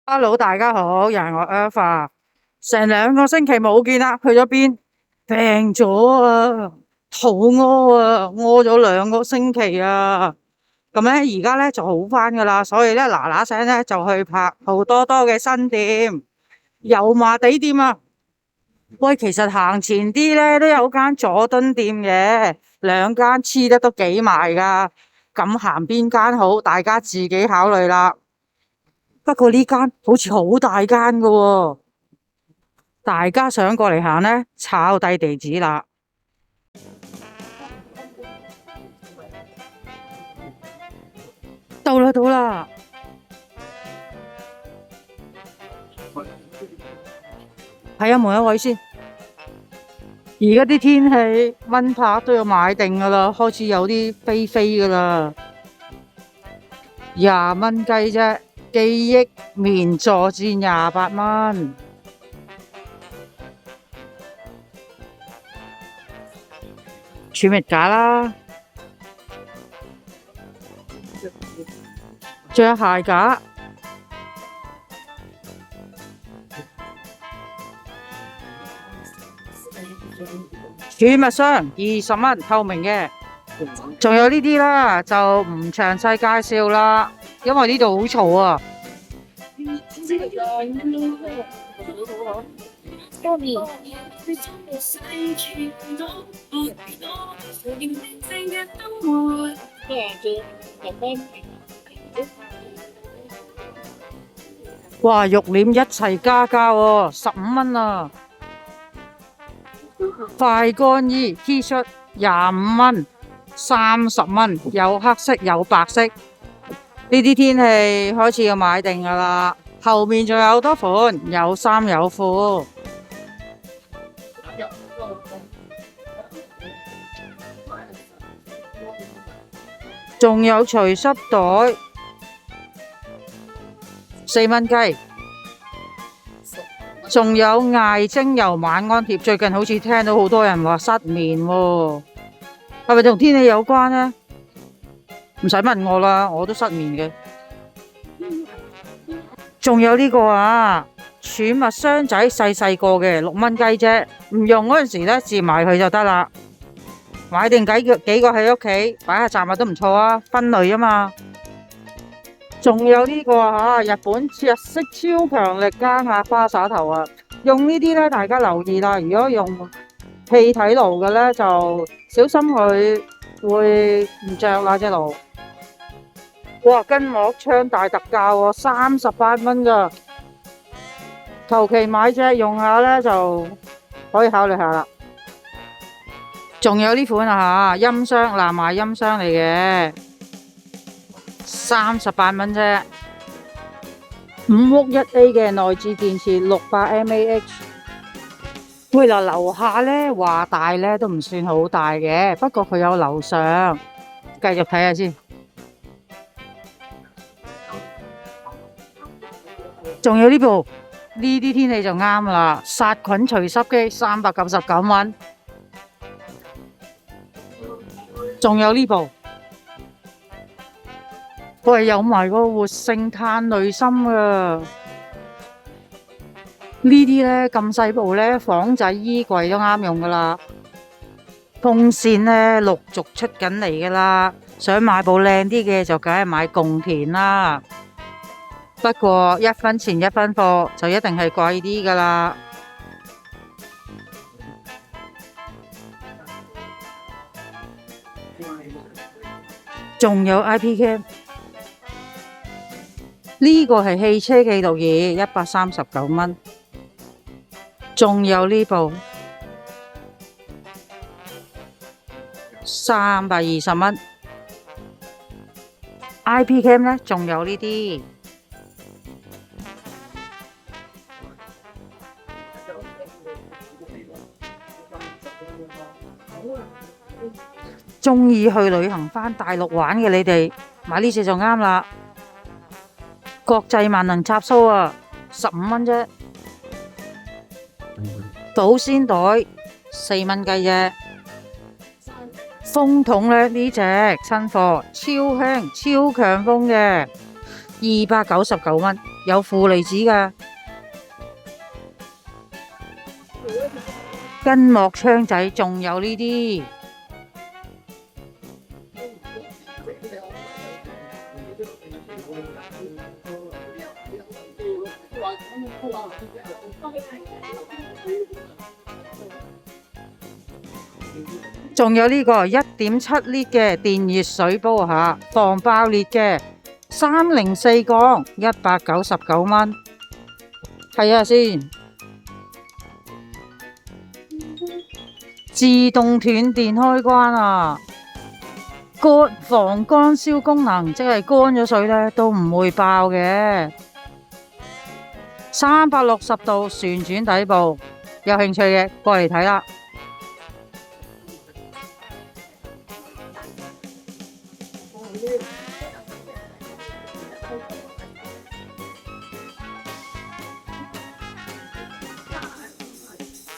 Hello，大家好，又係我 Alpha，成2個星期冇見啦，去咗邊？病咗啊，肚屙啊，屙咗2個星期啊。咁咧，而家咧就好翻噶啦，所以咧嗱嗱聲咧就去拍好多多嘅新店，油麻地店啊。喂，其實行前啲咧都有間佐敦店嘅，兩間黐得都幾埋噶。咁行邊間好，大家自己考慮啦。不過呢間好似好大間噶喎，大家想過嚟行呢，抄低地址啦。到啦到啦，睇下每一位先。而家啲天氣蚊拍都要買定噶啦，開始有啲飛飛噶啦。20蚊雞啫，記憶棉坐墊28蚊。儲物架啦，仲有鞋架。儲物箱20蚊，透明嘅。仲有呢啲啦，就唔詳細介紹啦，因為呢度好嘈啊。哇，浴簾一齊加價喎，15蚊啊！快乾衣 T 恤25蚊，30蚊，有黑色有白色。呢啲天氣開始要買定噶啦，後面仲有好多款，有衫有褲。仲有隨濕袋，4蚊雞。仲有艾精油晚安貼，最近好似聽到好多人話失眠喎，係咪同天氣有關呢？唔使問我啦，我都失眠嘅。仲有呢個啊，儲物箱仔細細個嘅，6蚊雞啫，唔用嗰陣時咧，摺埋佢就得啦。買定幾個喺屋企擺下雜物都唔錯啊，分類啊嘛。仲有呢個啊，日式超強力加壓花灑頭啊，用呢啲咧，大家留意啦。如果用氣體爐嘅咧，就小心佢會唔着啦隻爐。哇，筋膜槍大特價喎，38蚊噶，求其買隻用下咧就可以考慮下啦。仲有呢款啊嚇，音箱藍牙音箱嚟嘅，38蚊啫。5屋1A 嘅內置電池600mAh。喂嗱，樓下咧話大咧都唔算好大嘅，不過佢有樓上，繼續睇下先。仲有呢部，呢啲天氣就啱啦，殺菌除濕機399蚊。仲有呢部，喂，有埋個活性炭濾芯啊！呢啲咧咁細部咧，房仔衣櫃都啱用噶啦。風扇咧陸續出緊嚟噶啦，想買部靚啲嘅就梗係買共田啦。不過1分錢1分貨就一定係貴啲噶啦。仲有 IP Cam， 呢個係汽車記錄儀139蚊。仲有呢部320蚊。IP Cam 呢，仲有呢啲。鍾意去旅行返大陸玩嘅你哋買呢隻就啱啦。國際萬能插蘇啊，15蚊啫。保鮮袋4蚊雞啫。風筒咧，呢隻新貨超輕超強風嘅，299蚊。有負離子㗎。筋膜槍仔仲有呢啲。仲有呢個1.7L嘅電熱水煲下，防爆裂嘅304缸199蚊，睇下先。自動斷電開關啊，防乾燒功能，即係乾咗水咧都唔會爆嘅。360度旋轉底部，有興趣嘅過嚟睇啦。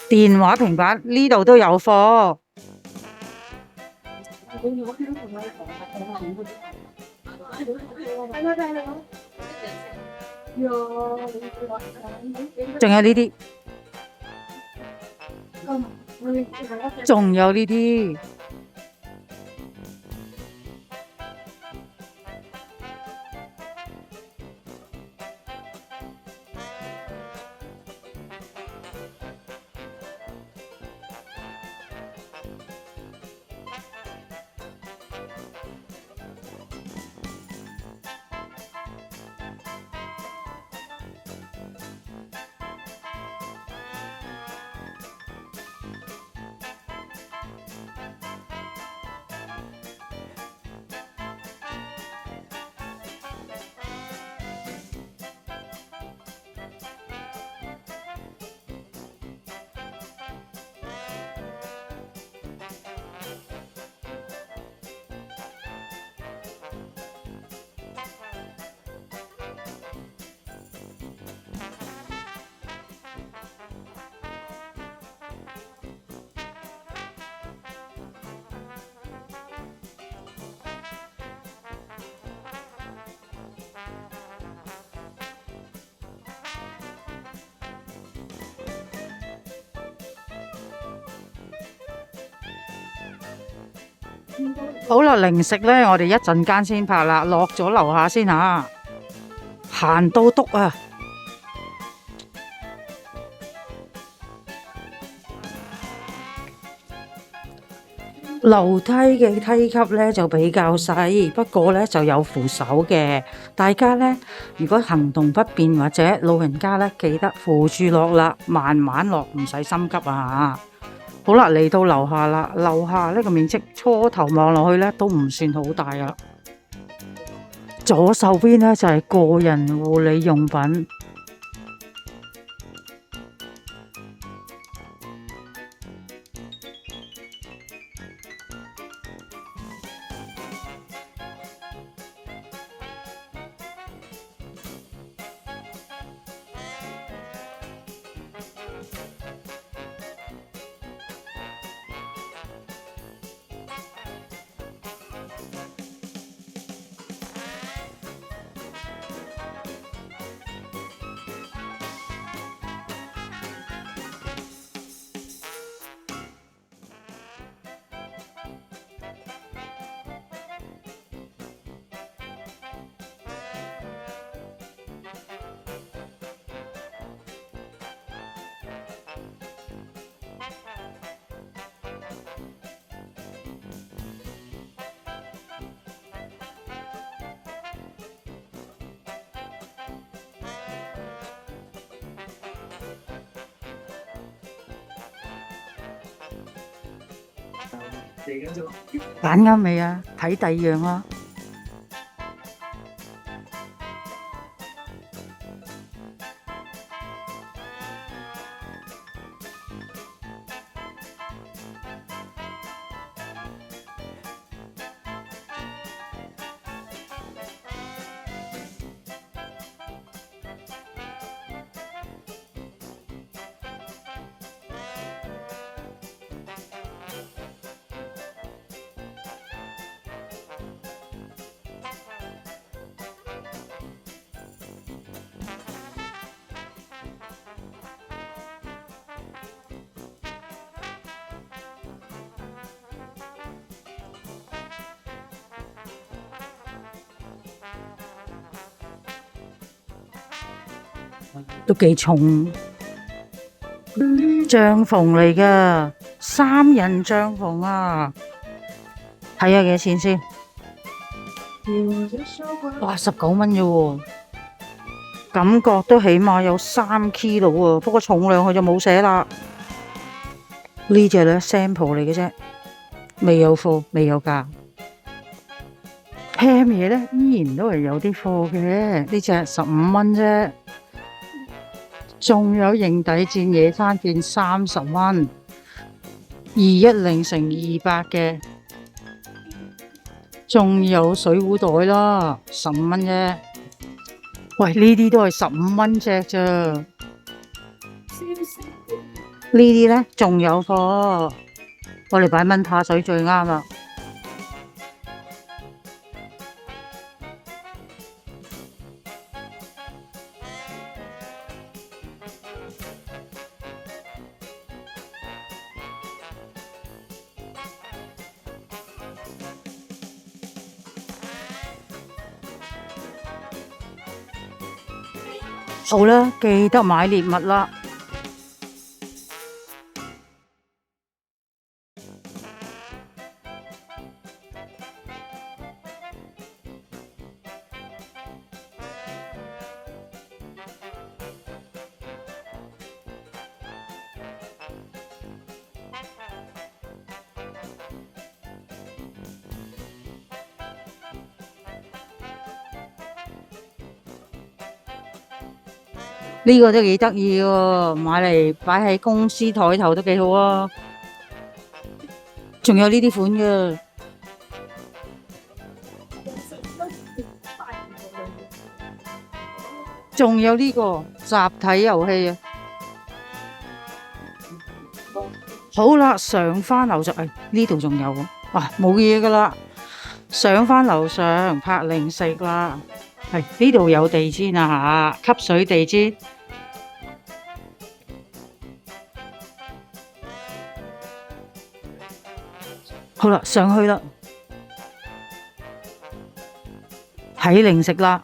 電話平板呢度都有貨。仲有呢啲，仲有呢啲。好啦，零食呢，我哋一陣間先拍啦，落咗樓下先吓，行到篤啊！樓梯嘅梯級呢就比較細，不過呢就有扶手嘅。大家呢，如果行動不便或者老人家呢，記得扶住落啦，慢慢落，唔使心急啊！好啦，嚟到樓下啦，樓下呢個面積初頭望落去呢都唔算好大啊。左手邊呢就係個人護理用品。揀啱未啊？睇第二樣啊！都幾重。帳篷嚟㗎，3人帳篷啊！睇下幾多錢先？哇，19蚊啫喎，感覺都起碼有3 kg 喎，不過重量佢就冇寫啦。呢隻咧 sample 嚟嘅啫，未有貨，未有價。Ham 嘢咧依然都係有啲貨嘅，呢隻15蚊啫。仲有營底戰野餐券30蚊，210×200嘅。仲有水壺袋啦，15蚊啫。喂，呢啲都係15蚊隻咋？呢啲咧仲有貨，我哋擺蚊怕水最啱啦。好啦，記得買獵物啦。呢個都幾得意喎，買嚟擺喺公司枱頭都幾好啊！仲有呢啲款嘅，仲有呢個集體遊戲啊！好啦，上返樓上，呢度仲有啊！冇嘢噶啦，上返樓上拍零食啦。呢度有地氈啊嚇，吸水地氈。好啦，上去啦，睇零食啦。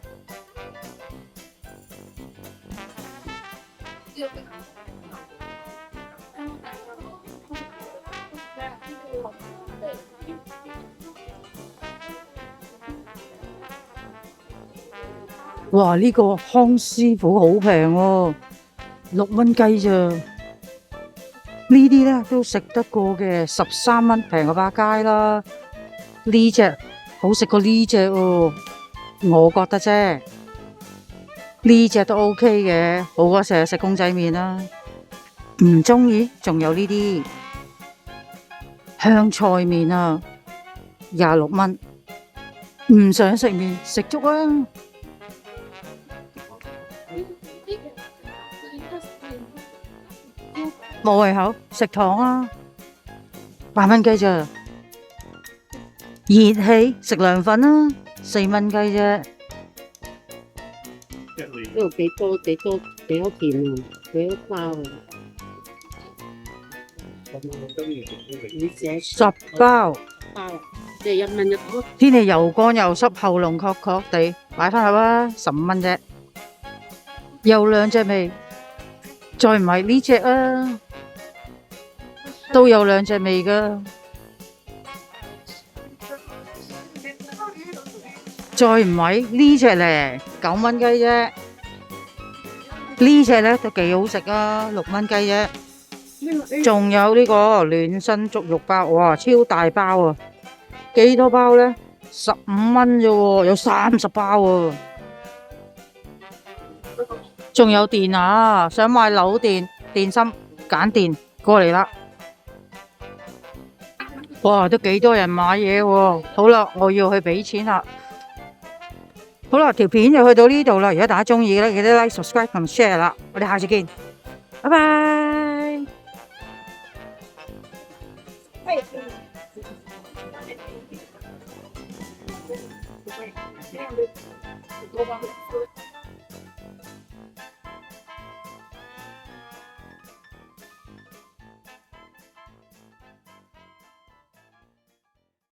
哇！呢個康師傅好平喎，6蚊雞咋？呢啲咧都食得過嘅，13蚊平過百佳啦。呢隻好食過呢隻喎，我覺得啫。呢隻都 OK 嘅，好過成日食公仔麵啦。唔中意，仲有呢啲香菜麵啊，26蚊。唔想食麵，食粥啊！冇胃口，食糖啊！8蚊雞咋？熱氣食涼粉啦，4蚊雞啫。呢度幾多件啊？幾多包啊？10包。即係1蚊一包。天氣又乾又濕，喉嚨確確地，擺返去啦，15蚊啫。有2隻味，再唔係呢隻啊！都有2隻味噶，再唔係呢隻咧，9蚊雞啫。呢隻咧都幾好食啊，6蚊雞啫。仲有呢個暖身粥肉包，哇，超大包啊！幾多包咧？15蚊啫喎，有30包喎。仲有電啊，想買樓電、電芯、揀電過嚟啦。哇，都幾多人買嘢喎！好啦，我要去俾錢啦。好啦，條片就去到呢度啦。如果大家中意咧，記得 like、subscribe 同 share 啦。我哋下次見，拜拜。